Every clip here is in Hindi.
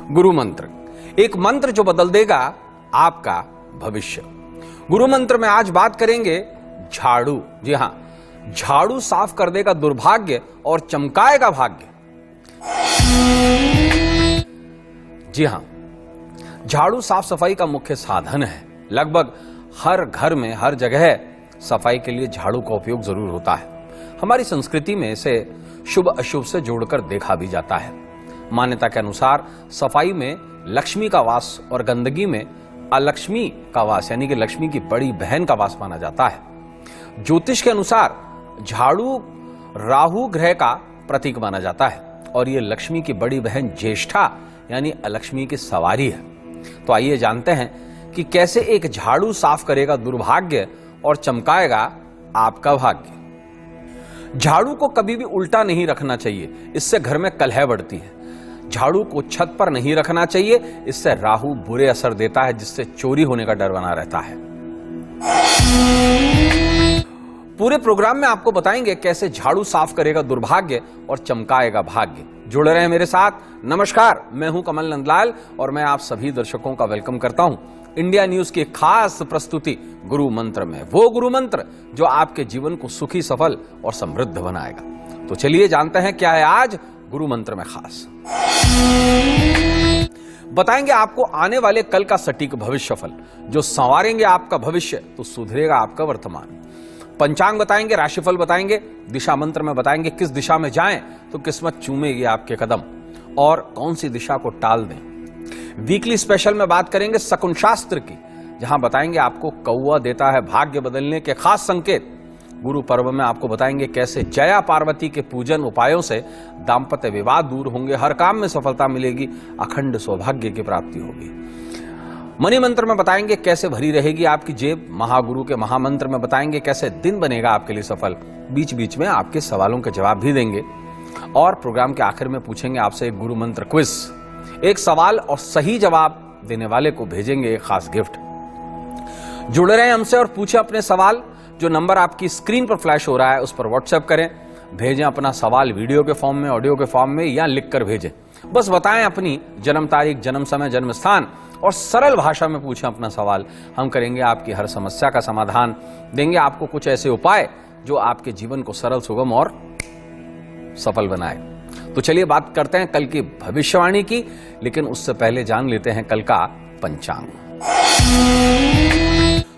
गुरु मंत्र, एक मंत्र जो बदल देगा आपका भविष्य। गुरु मंत्र में आज बात करेंगे झाड़ू। जी हां, झाड़ू साफ कर देगा दुर्भाग्य और चमकाएगा भाग्य। जी हां, झाड़ू साफ सफाई का मुख्य साधन है। लगभग हर घर में हर जगह सफाई के लिए झाड़ू का उपयोग जरूर होता है। हमारी संस्कृति में इसे शुभ अशुभ से जोड़कर देखा भी जाता है। मान्यता के अनुसार सफाई में लक्ष्मी का वास और गंदगी में अलक्ष्मी का वास, यानी कि लक्ष्मी की बड़ी बहन का वास माना जाता है। ज्योतिष के अनुसार झाड़ू राहु ग्रह का प्रतीक माना जाता है और यह लक्ष्मी की बड़ी बहन ज्येष्ठा यानी अलक्ष्मी की सवारी है। तो आइए जानते हैं कि कैसे एक झाड़ू साफ करेगा दुर्भाग्य और चमकाएगा आपका भाग्य। झाड़ू को कभी भी उल्टा नहीं रखना चाहिए, इससे घर में कलह बढ़ती है। झाड़ू को छत पर नहीं रखना चाहिए, इससे राहु बुरे असर देता है, जिससे चोरी होने का डर बना रहता है। पूरे प्रोग्राम में आपको बताएंगे कैसे झाड़ू साफ करेगा दुर्भाग्य और चमकाएगा भाग्य। जुड़े रहे मेरे साथ। नमस्कार, मैं हूं कमल नंदलाल और मैं आप सभी दर्शकों का वेलकम करता हूं इंडिया न्यूज की खास प्रस्तुति गुरु मंत्र में। वो गुरु मंत्र जो आपके जीवन को सुखी, सफल और समृद्ध बनाएगा। तो चलिए जानते हैं क्या है आज गुरु मंत्र में खास। बताएंगे आपको आने वाले कल का सटीक भविष्यफल जो संवारेंगे आपका भविष्य तो सुधरेगा आपका वर्तमान। पंचांग बताएंगे, राशिफल बताएंगे, दिशा मंत्र में बताएंगे किस दिशा में जाएं तो किस्मत चूमेगी आपके कदम और कौन सी दिशा को टाल दें। वीकली स्पेशल में बात करेंगे शकुन शास्त्र की, जहां बताएंगे आपको कौवा देता है भाग्य बदलने के खास संकेत। गुरु पर्व में आपको बताएंगे कैसे जया पार्वती के पूजन उपायों से दाम्पत्य विवाद दूर होंगे, हर काम में सफलता मिलेगी, अखंड सौभाग्य की प्राप्ति होगी। मणि मंत्र में बताएंगे कैसे भरी रहेगी आपकी जेब। महागुरु के महामंत्र में बताएंगे कैसे दिन बनेगा आपके लिए सफल। बीच बीच में आपके सवालों के जवाब भी देंगे और प्रोग्राम के आखिर में पूछेंगे आपसे एक गुरु मंत्र क्विज। एक सवाल और सही जवाब देने वाले को भेजेंगे एक खास गिफ्ट। जुड़े रहें हमसे और पूछें अपने सवाल। जो नंबर आपकी स्क्रीन पर फ्लैश हो रहा है उस पर व्हाट्सएप करें, भेजें अपना सवाल वीडियो के फॉर्म में, ऑडियो के फॉर्म में या लिखकर भेजें। बस बताएं अपनी जन्म तारीख, जन्म समय, जन्म स्थान और सरल भाषा में पूछें अपना सवाल। हम करेंगे आपकी हर समस्या का समाधान, देंगे आपको कुछ ऐसे उपाय जो आपके जीवन को सरल, सुगम और सफल बनाए। तो चलिए बात करते हैं कल की भविष्यवाणी की, लेकिन उससे पहले जान लेते हैं कल का पंचांग।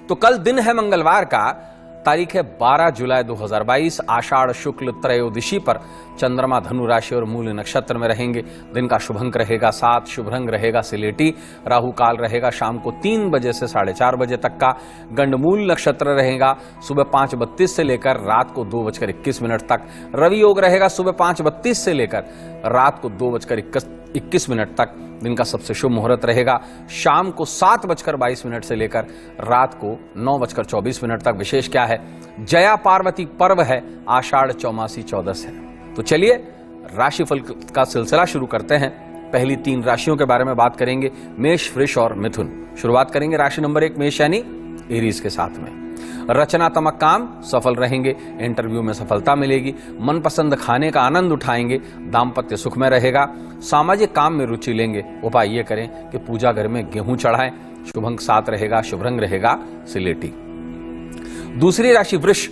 तो कल दिन है मंगलवार का, तारीख है 12 जुलाई 2022, आषाढ़ शुक्ल त्रयोदशी पर चंद्रमा धनु राशि और मूल नक्षत्र में रहेंगे। दिन का शुभ अंक रहेगा 7, शुभ रंग रहेगा सिलेटी, राहु काल रहेगा शाम को 3 बजे से 4:30 बजे तक का, गंडमूल नक्षत्र रहेगा सुबह 5:32 से लेकर रात को 2:21 तक, रवि योग रहेगा सुबह 5:32 से लेकर रात को 2:21 तक। दिन का सबसे शुभ मुहूर्त रहेगा शाम को 7:22 से लेकर रात को 9:24 तक। विशेष क्या है, जया पार्वती पर्व है, आषाढ़ चौमासी चौदस है। तो चलिए राशिफल का सिलसिला शुरू करते हैं। पहली 3 राशियों के बारे में बात करेंगे, मेष, वृष और मिथुन। शुरुआत करेंगे राशि नंबर 1 मेष यानी एरीज के साथ में। रचनात्मक काम सफल रहेंगे, इंटरव्यू में सफलता मिलेगी, मनपसंद खाने का आनंद उठाएंगे, दाम्पत्य सुख में रहेगा, सामाजिक काम में रुचि लेंगे। उपाय ये करें कि पूजा घर में गेहूं चढ़ाएं। शुभ अंक 7 रहेगा, शुभ रंग रहेगा सिलेटी। दूसरी राशि वृष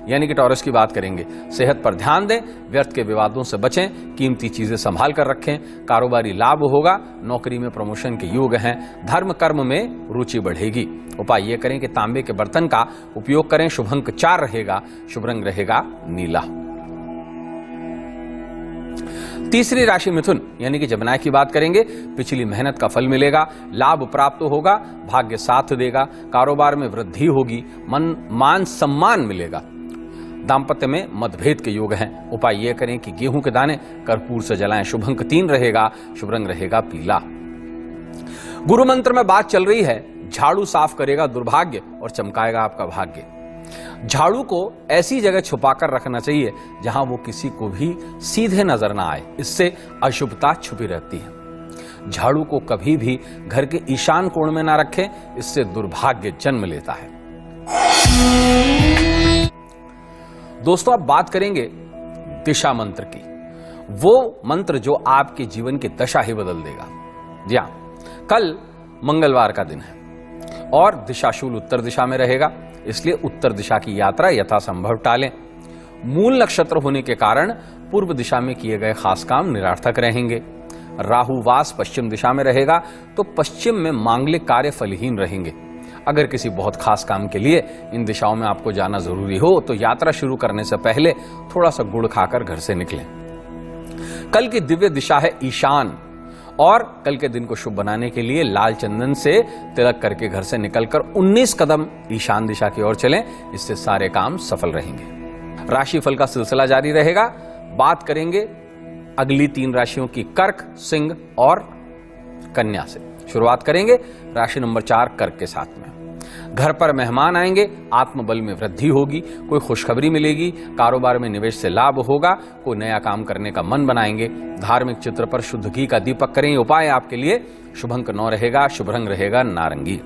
यानी कि टॉरस की बात करेंगे। सेहत पर ध्यान दें, व्यर्थ के विवादों से बचें, कीमती चीजें संभाल कर रखें, कारोबारी लाभ होगा, नौकरी में प्रमोशन के योग हैं, धर्म कर्म में रुचि बढ़ेगी। उपाय ये करें कि तांबे के बर्तन का उपयोग करें। शुभ अंक 4 रहेगा, शुभ रंग रहेगा नीला। तीसरी राशि मिथुन यानी कि जमनाय की बात करेंगे। पिछली मेहनत का फल मिलेगा, लाभ प्राप्त होगा, भाग्य साथ देगा, कारोबार में वृद्धि होगी, मान सम्मान मिलेगा, दाम्पत्य में मतभेद के योग हैं। उपाय ये करें कि गेहूं के दाने कर्पूर से जलाएं। शुभ अंक 3 रहेगा, शुभ रंग रहेगा पीला। गुरु मंत्र में बात चल रही है झाड़ू साफ करेगा दुर्भाग्य और चमकाएगा आपका भाग्य। झाड़ू को ऐसी जगह छुपाकर रखना चाहिए जहां वो किसी को भी सीधे नजर ना आए, इससे अशुभता छुपी रहती है। झाड़ू को कभी भी घर के ईशान कोण में ना रखें, इससे दुर्भाग्य जन्म लेता है। दोस्तों अब बात करेंगे दिशा मंत्र की, वो मंत्र जो आपके जीवन की दशा ही बदल देगा। जी हाँ, कल मंगलवार का दिन है और दिशाशूल उत्तर दिशा में रहेगा, इसलिए उत्तर दिशा की यात्रा यथासंभव टालें। मूल नक्षत्र होने के कारण पूर्व दिशा में किए गए खास काम निरर्थक रहेंगे। राहुवास पश्चिम दिशा में रहेगा तो पश्चिम में मांगलिक कार्य फलहीन रहेंगे। अगर किसी बहुत खास काम के लिए इन दिशाओं में आपको जाना जरूरी हो तो यात्रा शुरू करने से पहले थोड़ा सा गुड़ खाकर घर से निकलें। कल की दिव्य दिशा है ईशान और कल के दिन को शुभ बनाने के लिए लाल चंदन से तिलक करके घर से निकलकर 19 कदम ईशान दिशा की ओर चलें, इससे सारे काम सफल रहेंगे। राशिफल का सिलसिला जारी रहेगा। बात करेंगे अगली 3 राशियों की कर्क, सिंह और कन्या से। शुरुआत करेंगे राशि नंबर 4 कर्क के साथ में। घर पर मेहमान आएंगे, आत्मबल में वृद्धि होगी, कोई खुशखबरी मिलेगी, कारोबार में निवेश से लाभ होगा, कोई नया काम करने का मन बनाएंगे। धार्मिक चित्र पर शुद्ध घी का दीपक करें, उपाय आपके लिए शुभ अंक 9 रहेगा, शुभ रंग रहेगा नारंगी।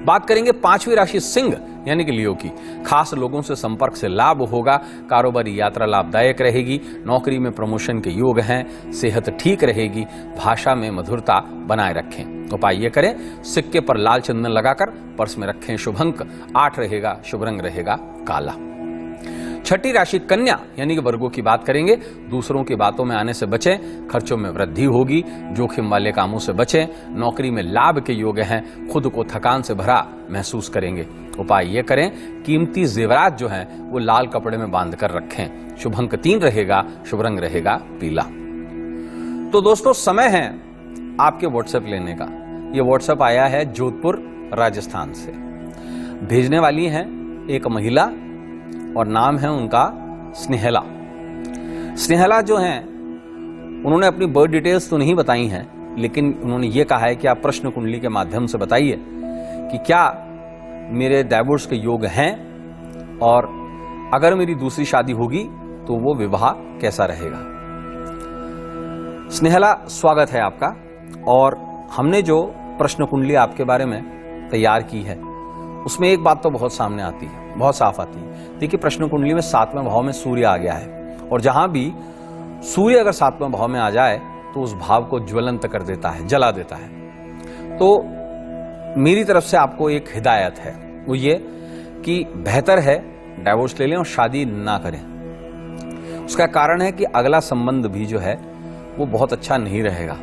बात करेंगे 5वीं राशि सिंह यानी कि लियो की। खास लोगों से संपर्क से लाभ होगा, कारोबारी यात्रा लाभदायक रहेगी, नौकरी में प्रमोशन के योग हैं, सेहत ठीक रहेगी, भाषा में मधुरता बनाए रखें। उपाय ये करें, सिक्के पर लाल चंदन लगाकर पर्स में रखें, शुभ अंक 8 रहेगा, शुभ रंग रहेगा काला। 6ठी राशि कन्या यानी कि वर्गों की बात करेंगे। दूसरों की बातों में आने से बचें, खर्चों में वृद्धि होगी, जोखिम वाले कामों से बचें, नौकरी में लाभ के योग हैं, खुद को थकान से भरा महसूस करेंगे। उपाय ये करें, कीमती जेवरात जो हैं वो लाल कपड़े में बांध कर रखें, शुभ अंक 3 रहेगा, शुभ रंग रहेगा पीला। तो दोस्तों समय है आपके व्हाट्सएप लेने का। ये व्हाट्सएप आया है जोधपुर राजस्थान से। भेजने वाली हैं एक महिला और नाम है उनका स्नेहला। स्नेहला जो हैं उन्होंने अपनी बर्थ डिटेल्स तो नहीं बताई हैं, लेकिन उन्होंने ये कहा है कि आप प्रश्न कुंडली के माध्यम से बताइए कि क्या मेरे डाइवोर्स के योग हैं और अगर मेरी दूसरी शादी होगी तो वो विवाह कैसा रहेगा। स्नेहला स्वागत है आपका। और हमने जो प्रश्न कुंडली आपके बारे में तैयार की है उसमें एक बात तो बहुत सामने आती है, बहुत साफ आती है। देखिए प्रश्न कुंडली में 7वें भाव में सूर्य आ गया है और जहां भी सूर्य अगर 7वें भाव में आ जाए तो उस भाव को ज्वलंत कर देता है, जला देता है। तो मेरी तरफ से आपको एक हिदायत है, वो ये कि बेहतर है डाइवोर्स ले लें और शादी ना करें। उसका कारण है कि अगला संबंध भी जो है वो बहुत अच्छा नहीं रहेगा,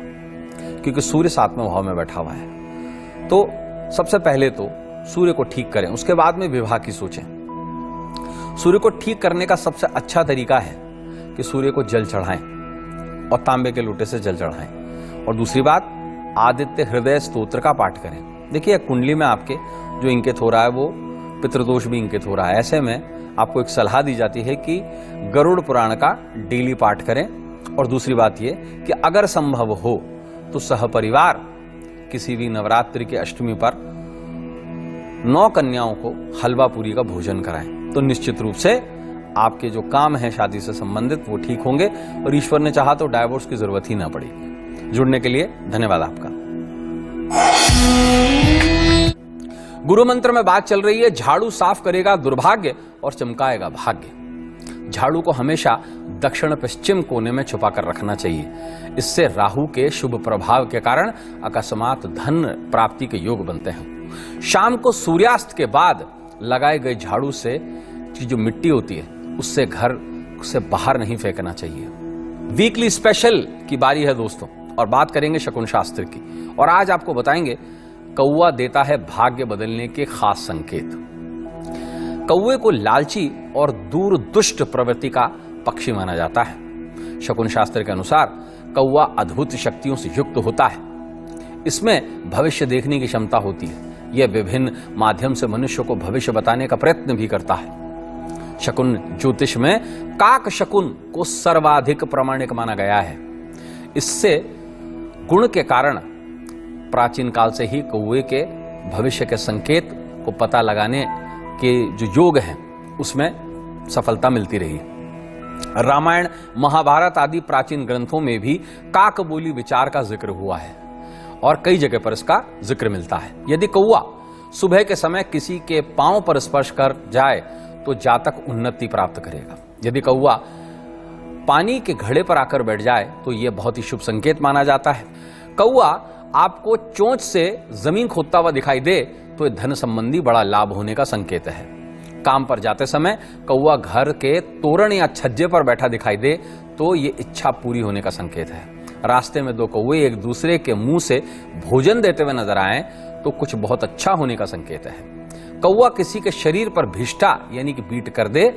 क्योंकि सूर्य 7वें भाव में बैठा हुआ है। तो सबसे पहले तो सूर्य को ठीक करें, उसके बाद में विवाह की सोचें। सूर्य को ठीक करने का सबसे अच्छा तरीका है कि सूर्य को जल चढ़ाएं और तांबे के लोटे से जल चढ़ाएं। और दूसरी बात, आदित्य हृदय स्तोत्र का पाठ करें। देखिए कुंडली में आपके जो इंकित हो रहा है वो पितृदोष भी इंकित हो रहा है। ऐसे में आपको एक सलाह दी जाती है कि गरुड़ पुराण का डेली पाठ करें। और दूसरी बात ये कि अगर संभव हो तो सहपरिवार किसी भी नवरात्रि के अष्टमी पर 9 कन्याओं को हलवा पूरी का भोजन कराएं, तो निश्चित रूप से आपके जो काम है शादी से संबंधित वो ठीक होंगे और ईश्वर ने चाहा तो डाइवोर्स की जरूरत ही ना पड़ेगी। जुड़ने के लिए धन्यवाद आपका। गुरु मंत्र में बात चल रही है, झाड़ू साफ करेगा दुर्भाग्य और चमकाएगा भाग्य। झाड़ू को हमेशा दक्षिण पश्चिम कोने में छुपा कर रखना चाहिए। इससे राहु के शुभ प्रभाव के कारण अकस्मात धन प्राप्ति के योग बनते हैं। शाम को सूर्यास्त के बाद लगाए गए झाड़ू से जो मिट्टी होती है उससे घर से बाहर नहीं फेंकना चाहिए। वीकली स्पेशल की बारी है दोस्तों, और बात करेंगे शकुन शास्त्र की। और आज आपको बताएंगे कौवा देता है भाग्य बदलने के खास संकेत। कौवे को लालची और दूर दुष्ट प्रवृत्ति का पक्षी माना जाता है। शकुन शास्त्र के अनुसार कौवा अद्भुत शक्तियों से युक्त होता है। इसमें भविष्य देखने की क्षमता होती है। यह विभिन्न माध्यम से मनुष्य को भविष्य बताने का प्रयत्न भी करता है। शकुन ज्योतिष में काक शकुन को सर्वाधिक प्रामाणिक माना गया है। इससे गुण के कारण प्राचीन काल से ही कौवे के भविष्य के संकेत को पता लगाने के जो योग हैं उसमें सफलता मिलती रही। रामायण, महाभारत आदि प्राचीन ग्रंथों में भी काक बोली विचार का जिक्र हुआ है और कई जगह पर इसका जिक्र मिलता है। यदि कौवा सुबह के समय किसी के पांव पर स्पर्श कर जाए तो जातक उन्नति प्राप्त करेगा। यदि कौवा पानी के घड़े पर आकर बैठ जाए तो यह बहुत ही शुभ संकेत माना जाता है। कौआ आपको चोंच से जमीन खोदता हुआ दिखाई दे तो ये धन संबंधी बड़ा लाभ होने का संकेत है। काम पर जाते समय कौआ घर के तोरण या छज्जे पर बैठा दिखाई दे तो ये इच्छा पूरी होने का संकेत है। रास्ते में दो कौवे एक दूसरे के मुंह से भोजन देते हुए नजर आए तो कुछ बहुत अच्छा होने का संकेत है। कौआ किसी के शरीर पर भिष्टा यानी कि बीट कर दे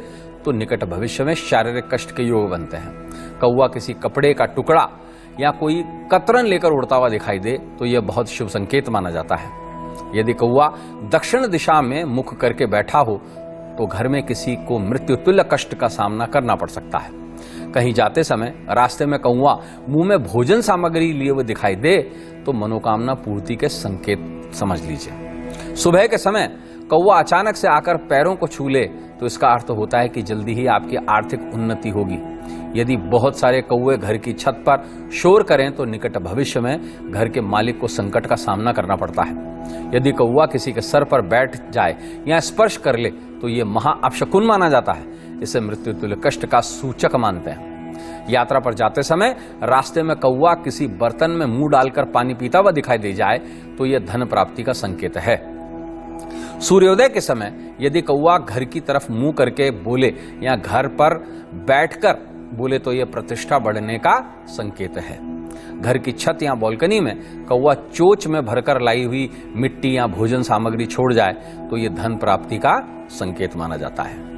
तो निकट भविष्य में शारीरिक कष्ट के योग बनते हैं। कौआ किसी कपड़े का टुकड़ा या कोई कतरन लेकर उड़ता हुआ दिखाई दे तो यह बहुत शुभ संकेत माना जाता है। यदि कौआ दक्षिण दिशा में मुख करके बैठा हो तो घर में किसी को मृत्यु तुल्य कष्ट का सामना करना पड़ सकता है। कहीं जाते समय रास्ते में कौआ मुंह में भोजन सामग्री लिए हुए दिखाई दे तो मनोकामना पूर्ति के संकेत समझ लीजिए। सुबह के समय कौआ अचानक से आकर पैरों को छू ले तो इसका अर्थ होता है कि जल्दी ही आपकी आर्थिक उन्नति होगी। यदि बहुत सारे कौवे घर की छत पर शोर करें तो निकट भविष्य में घर के मालिक को संकट का सामना करना पड़ता है। यदि कौवा किसी के सर पर बैठ जाए या स्पर्श कर ले तो ये महा अपशकुन माना जाता है। इसे मृत्यु तुल्य कष्ट का सूचक मानते हैं। यात्रा पर जाते समय रास्ते में कौवा किसी बर्तन में मुंह डालकर पानी पीता हुआ दिखाई दे जाए तो यह धन प्राप्ति का संकेत है। सूर्योदय के समय यदि कौवा घर की तरफ मुंह करके बोले या घर पर बैठकर बोले तो यह प्रतिष्ठा बढ़ने का संकेत है। घर की छत या बालकनी में कौवा चोंच में भरकर लाई हुई मिट्टी या भोजन सामग्री छोड़ जाए तो यह धन प्राप्ति का संकेत माना जाता है।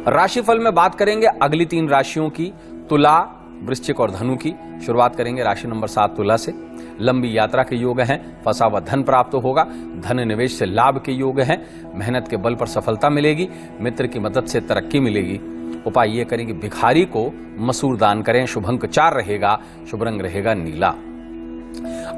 राशिफल में बात करेंगे अगली 3 राशियों की, तुला, वृश्चिक और धनु की। शुरुआत करेंगे राशि नंबर 7 तुला से। लंबी यात्रा के योग हैं, फंसा हुआ धन प्राप्त होगा, धन निवेश से लाभ के योग हैं, मेहनत के बल पर सफलता मिलेगी, मित्र की मदद से तरक्की मिलेगी। उपाय ये करें कि भिखारी को मसूर दान करें, शुभ अंक 4 रहेगा, शुभ रंग रहेगा नीला।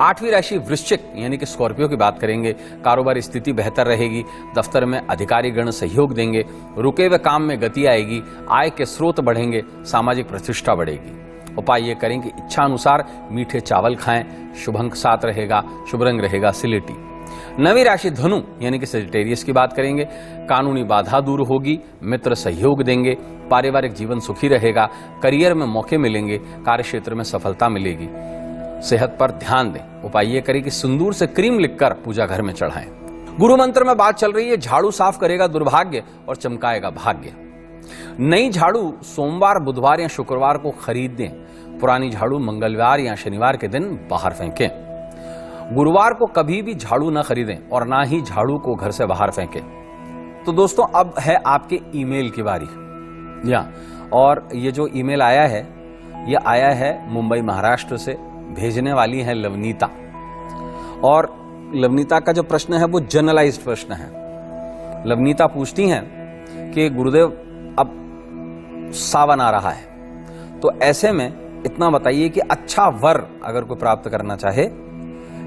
8वीं राशि वृश्चिक यानी कि स्कॉर्पियो की बात करेंगे। कारोबारी स्थिति बेहतर रहेगी, दफ्तर में अधिकारी गण सहयोग देंगे, रुके हुए काम में गति आएगी, आय के स्रोत बढ़ेंगे, सामाजिक प्रतिष्ठा बढ़ेगी। उपाय ये करें कि इच्छा अनुसार मीठे चावल खाएं, शुभ अंक 7 रहेगा, शुभ रंग रहेगा सिलेटी। 9वीं राशि धनु यानी कि सेजिटेरियस की बात करेंगे। कानूनी बाधा दूर होगी, मित्र सहयोग देंगे, पारिवारिक जीवन सुखी रहेगा, करियर में मौके मिलेंगे, कार्य क्षेत्र में सफलता मिलेगी। सेहत पर ध्यान दें। उपाय ये करें कि सिंदूर से क्रीम लिखकर पूजा घर में चढ़ाएं। गुरु मंत्र में बात चल रही है, झाड़ू साफ करेगा दुर्भाग्य और चमकाएगा भाग्य। नई झाड़ू सोमवार, बुधवार या शुक्रवार को खरीद दें। पुरानी झाड़ू मंगलवार या शनिवार के दिन बाहर फेंकें। गुरुवार को कभी भी झाड़ू न खरीदें और ना ही झाड़ू को घर से बाहर फेंकें। तो दोस्तों अब है आपके ईमेल की बारी। और ये जो ईमेल आया है ये आया है मुंबई महाराष्ट्र से। भेजने वाली है लवनीता। और लवनीता का जो प्रश्न है वो जनरलाइज्ड प्रश्न है। लवनीता पूछती हैं कि गुरुदेव अब सावन आ रहा है तो ऐसे में इतना बताइए कि अच्छा वर अगर कोई प्राप्त करना चाहे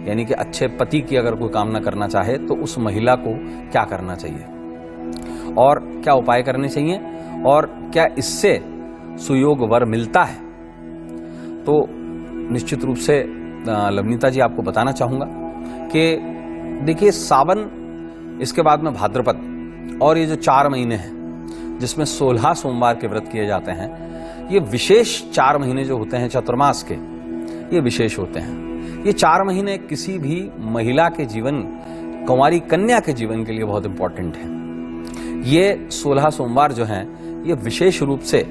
यानी कि अच्छे पति की अगर कोई कामना करना चाहे तो उस महिला को क्या करना चाहिए और क्या उपाय करने चाहिए और क्या इससे सुयोग वर मिलता है। तो निश्चित रूप से लवनीता जी आपको बताना चाहूंगा कि देखिए सावन, इसके बाद में भाद्रपद और ये जो 4 महीने हैं जिसमें 16 सोमवार के व्रत किए जाते हैं, ये विशेष 4 महीने जो होते हैं चतुर्मास के, ये विशेष होते हैं। ये 4 महीने किसी भी महिला के जीवन, कुंवारी कन्या के जीवन के लिए बहुत इंपॉर्टेंट है। ये 16 सोमवार जो हैं ये विशेष रूप से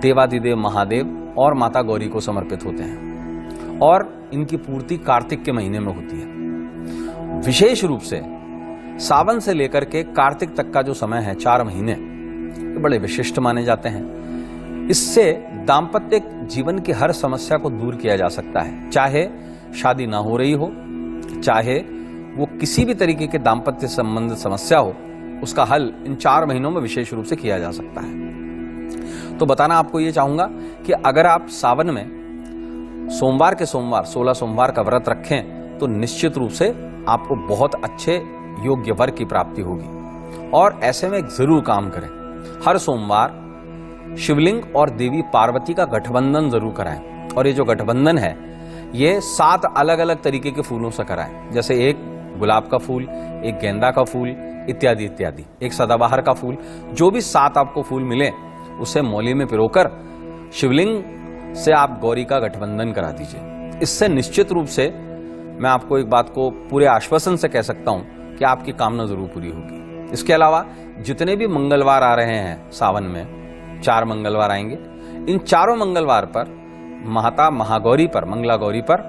देवादिदेव महादेव और माता गौरी को समर्पित होते हैं और इनकी पूर्ति कार्तिक के महीने में होती है। विशेष रूप से सावन से लेकर के कार्तिक तक का जो समय है 4 महीने, ये बड़े विशिष्ट माने जाते हैं। इससे दाम्पत्य जीवन की हर समस्या को दूर किया जा सकता है। चाहे शादी ना हो रही हो, चाहे वो किसी भी तरीके के दाम्पत्य संबंध समस्या हो, उसका हल इन 4 महीनों में विशेष रूप से किया जा सकता है। तो बताना आपको ये चाहूंगा कि अगर आप सावन में सोमवार के सोमवार 16 सोमवार का व्रत रखें तो निश्चित रूप से आपको बहुत अच्छे योग्य वर की प्राप्ति होगी। और ऐसे में जरूर काम करें, हर सोमवार शिवलिंग और देवी पार्वती का गठबंधन जरूर कराएं। और ये जो गठबंधन है ये 7 अलग अलग तरीके के फूलों से कराएं, जैसे एक गुलाब का फूल, एक गेंदा का फूल इत्यादि इत्यादि, एक सदाबहार का फूल। जो भी 7 आपको फूल मिले उसे मौली में पिरोकर शिवलिंग से आप गौरी का गठबंधन करा दीजिए। इससे निश्चित रूप से मैं आपको एक बात को पूरे आश्वासन से कह सकता हूं कि आपकी कामना जरूर पूरी होगी। इसके अलावा जितने भी मंगलवार आ रहे हैं सावन में, 4 मंगलवार आएंगे, इन चारों मंगलवार पर माता महागौरी पर, मंगला गौरी पर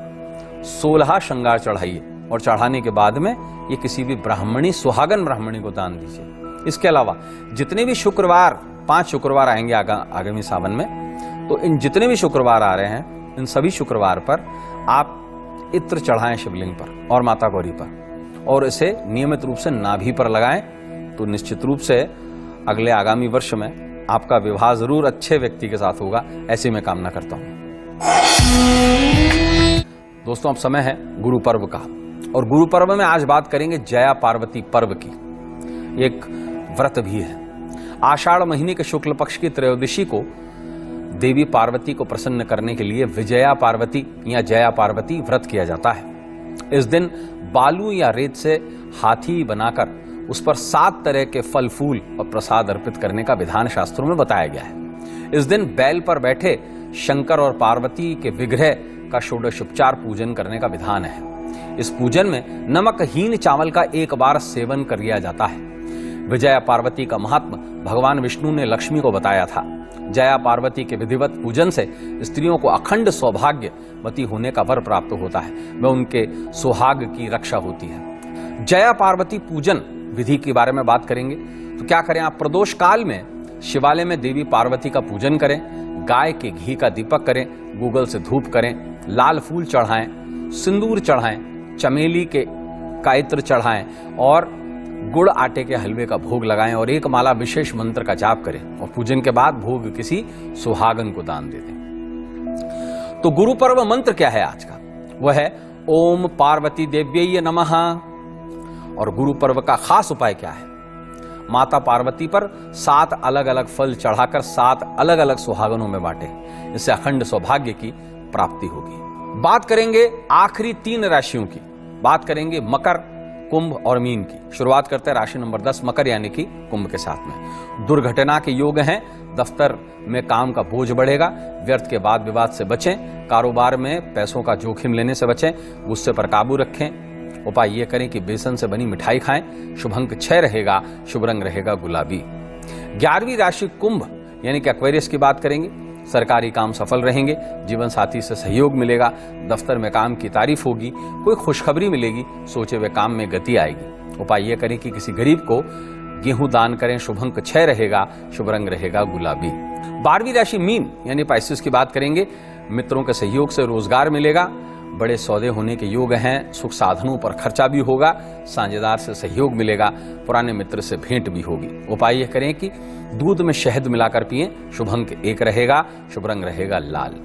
16 श्रृंगार चढ़ाइए और चढ़ाने के बाद में ये किसी भी ब्राह्मणी, सुहागन ब्राह्मणी को दान दीजिए। इसके अलावा जितने भी शुक्रवार, 5 शुक्रवार आएंगे आगामी सावन में, तो इन जितने भी शुक्रवार आ रहे हैं, इन सभी शुक्रवार पर आप इत्र चढ़ाएं शिवलिंग पर और माता गौरी पर, और इसे नियमित रूप से नाभि पर लगाएं, तो निश्चित रूप से अगले आगामी वर्ष में आपका विवाह जरूर अच्छे व्यक्ति के साथ होगा, ऐसी मैं कामना करता हूं। दोस्तों, अब समय है गुरु पर्व का, और गुरु पर्व में आज बात करेंगे जया पार्वती पर्व की। एक व्रत भी है। आषाढ़ महीने के शुक्ल पक्ष की त्रयोदशी को देवी पार्वती को प्रसन्न करने के लिए विजया पार्वती या जया पार्वती व्रत किया जाता है। इस दिन बालू या रेत से हाथी बनाकर उस पर 7 तरह के फल फूल और प्रसाद अर्पित करने का विधान शास्त्रों में बताया गया है। इस दिन बैल पर बैठे शंकर और पार्वती के विग्रह का षोडशोपचार पूजन करने का विधान है। इस पूजन में नमकहीन चावल का एक बार सेवन कर लिया जाता है। विजया पार्वती का महात्मा भगवान विष्णु ने लक्ष्मी को बताया था। जया पार्वती के विधिवत पूजन से स्त्रियों को अखंड सौभाग्यवती होने का वर प्राप्त होता है, वह उनके सुहाग की रक्षा होती है। जया पार्वती पूजन विधि के बारे में बात करेंगे तो क्या करें आप? प्रदोष काल में शिवालय में देवी पार्वती का पूजन करें, गाय के घी का दीपक करें, गूगल से धूप करें, लाल फूल चढ़ाएं, सिंदूर चढ़ाएं, चमेली के का इत्र चढ़ाएं और गुड़ आटे के हलवे का भोग लगाएं और एक माला विशेष मंत्र का जाप करें और पूजन के बाद भोग किसी सुहागन को दान दे दें। तो गुरु पर्व मंत्र क्या है आज का? वह है ओम पार्वती देव्यै नमः। और गुरु पर्व का खास उपाय क्या है? माता पार्वती पर 7 अलग अलग फल चढ़ाकर 7 अलग अलग सुहागनों में बांटे, इससे अखंड सौभाग्य की प्राप्ति होगी। बात करेंगे आखिरी 3 राशियों की, बात करेंगे मकर, कुंभ और मीन की। शुरुआत करते हैं राशि नंबर 10 मकर यानी कि कुंभ के साथ में। दुर्घटना के योग हैं, दफ्तर में काम का बोझ बढ़ेगा, व्यर्थ के वाद विवाद से बचें, कारोबार में पैसों का जोखिम लेने से बचें, गुस्से पर काबू रखें। उपाय ये करें कि बेसन से बनी मिठाई खाएं। शुभ अंक 6 रहेगा, शुभ रंग रहेगा गुलाबी। 11वीं राशि कुंभ यानी कि एक्वेरियस की बात करेंगे। सरकारी काम सफल रहेंगे, जीवन साथी से सहयोग मिलेगा, दफ्तर में काम की तारीफ होगी, कोई खुशखबरी मिलेगी, सोचे हुए काम में गति आएगी। उपाय यह करें कि किसी गरीब को गेहूं दान करें। शुभ अंक 6 रहेगा, शुभ रंग रहेगा गुलाबी। 12वीं राशि मीन यानी पाइसेस की बात करेंगे। मित्रों के सहयोग से रोजगार मिलेगा, बड़े सौदे होने के योग हैं, सुख साधनों पर खर्चा भी होगा, साझेदार से सहयोग मिलेगा, पुराने मित्र से भेंट भी होगी। उपाय यह करें कि दूध में शहद मिलाकर पिएं। शुभ अंक 1 रहेगा, शुभ रंग रहेगा लाल।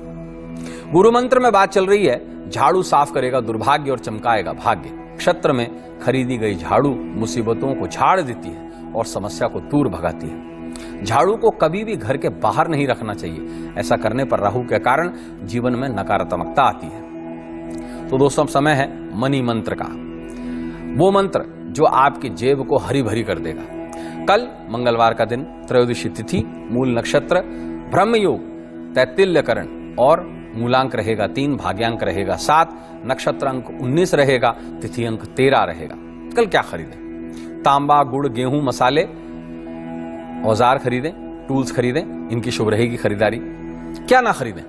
गुरु मंत्र में बात चल रही है, झाड़ू साफ करेगा दुर्भाग्य और चमकाएगा भाग्य। क्षेत्र में खरीदी गई झाड़ू मुसीबतों को झाड़ देती है और समस्या को दूर भगाती है। झाड़ू को कभी भी घर के बाहर नहीं रखना चाहिए, ऐसा करने पर राहु के कारण जीवन में नकारात्मकता आती है। तो दोस्तों, समय है मनी मंत्र का, वो मंत्र जो आपकी जेब को हरी भरी कर देगा। कल मंगलवार का दिन, त्रयोदशी तिथि, मूल नक्षत्र, ब्रह्म योग, तैतिल्यकरण और मूलांक रहेगा 3, भाग्यांक रहेगा 7, नक्षत्र अंक 19 रहेगा, तिथि अंक 13 रहेगा। कल क्या खरीदें? तांबा, गुड़, गेहूं, मसाले, औजार खरीदें, टूल्स खरीदें, इनकी शुभ रहेगी खरीदारी। क्या ना खरीदें?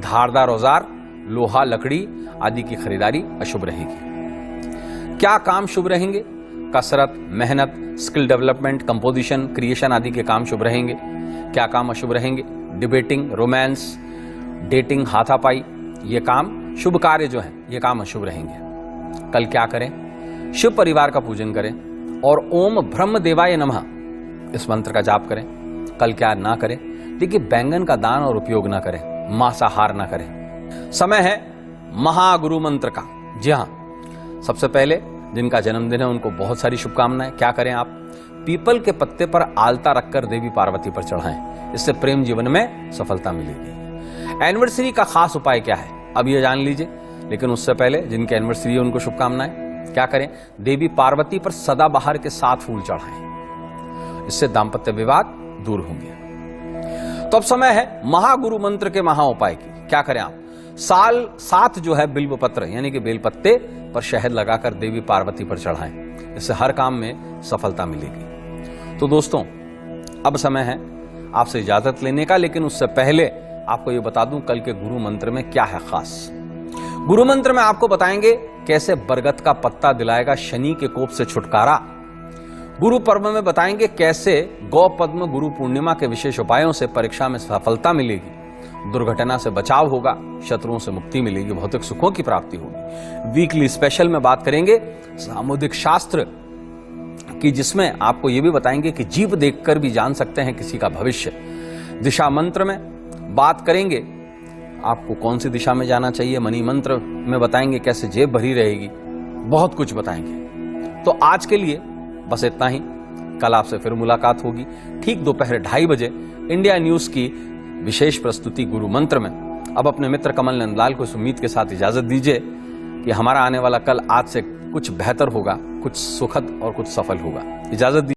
धारदार औजार, लोहा, लकड़ी आदि की खरीदारी अशुभ रहेगी। क्या काम शुभ रहेंगे? कसरत, मेहनत, स्किल डेवलपमेंट, कंपोजिशन, क्रिएशन आदि के काम शुभ रहेंगे। क्या काम अशुभ रहेंगे? डिबेटिंग, रोमांस, डेटिंग, हाथापाई, ये काम, शुभ कार्य जो हैं ये काम अशुभ रहेंगे। कल क्या करें? शिव परिवार का पूजन करें और ओम ब्रह्म देवाय नमः इस मंत्र का जाप करें। कल क्या ना करें? देखिए, बैंगन का दान और उपयोग ना करें, मांसाहार ना करें। समय है महागुरु मंत्र का। जी हाँ, सबसे पहले जिनका जन्मदिन है उनको बहुत सारी शुभकामनाएं। क्या करें आप? पीपल के पत्ते पर आलता रखकर देवी पार्वती पर चढ़ाएं, इससे प्रेम जीवन में सफलता मिलेगी। एनिवर्सरी का खास उपाय क्या है अब ये जान लीजिए, लेकिन उससे पहले जिनकी एनिवर्सरी है उनको शुभकामनाएं। क्या करें? देवी पार्वती पर सदाबहार के 7 फूल चढ़ाएं, इससे दाम्पत्य विवाद दूर होंगे। तो अब समय है महागुरु मंत्र के महा उपाय की। क्या करें आप? साल 7 जो है बिल्व पत्र यानी कि बेलपत्ते पर शहद लगाकर देवी पार्वती पर चढ़ाएं। इससे हर काम में सफलता मिलेगी। तो दोस्तों, अब समय है आपसे इजाजत लेने का, लेकिन उससे पहले आपको ये बता दूं कल के गुरु मंत्र में क्या है खास। गुरु मंत्र में आपको बताएंगे कैसे बरगद का पत्ता दिलाएगा शनि के कोप से छुटकारा। गुरु पर्व में बताएंगे कैसे गौ पद्म गुरु पूर्णिमा के विशेष उपायों से परीक्षा में सफलता मिलेगी, दुर्घटना से बचाव होगा, शत्रुओं से मुक्ति मिलेगी, भौतिक सुखों की प्राप्ति होगी। वीकली स्पेशल में बात करेंगे सामुदायिक शास्त्र की, जिसमें आपको यह भी बताएंगे कि जीव देखकर भी जान सकते हैं किसी का भविष्य। दिशा मंत्र में बात करेंगे आपको कौन सी दिशा में जाना चाहिए। मनी मंत्र में बताएंगे कैसे जेब भरी रहेगी, बहुत कुछ बताएंगे। तो आज के लिए बस इतना ही। कल आपसे फिर मुलाकात होगी ठीक दोपहर 2:30 बजे इंडिया न्यूज की विशेष प्रस्तुति गुरु मंत्र में। अब अपने मित्र कमल नंदलाल को इस उम्मीद के साथ इजाजत दीजिए कि हमारा आने वाला कल आज से कुछ बेहतर होगा, कुछ सुखद और कुछ सफल होगा। इजाजत दीजिए।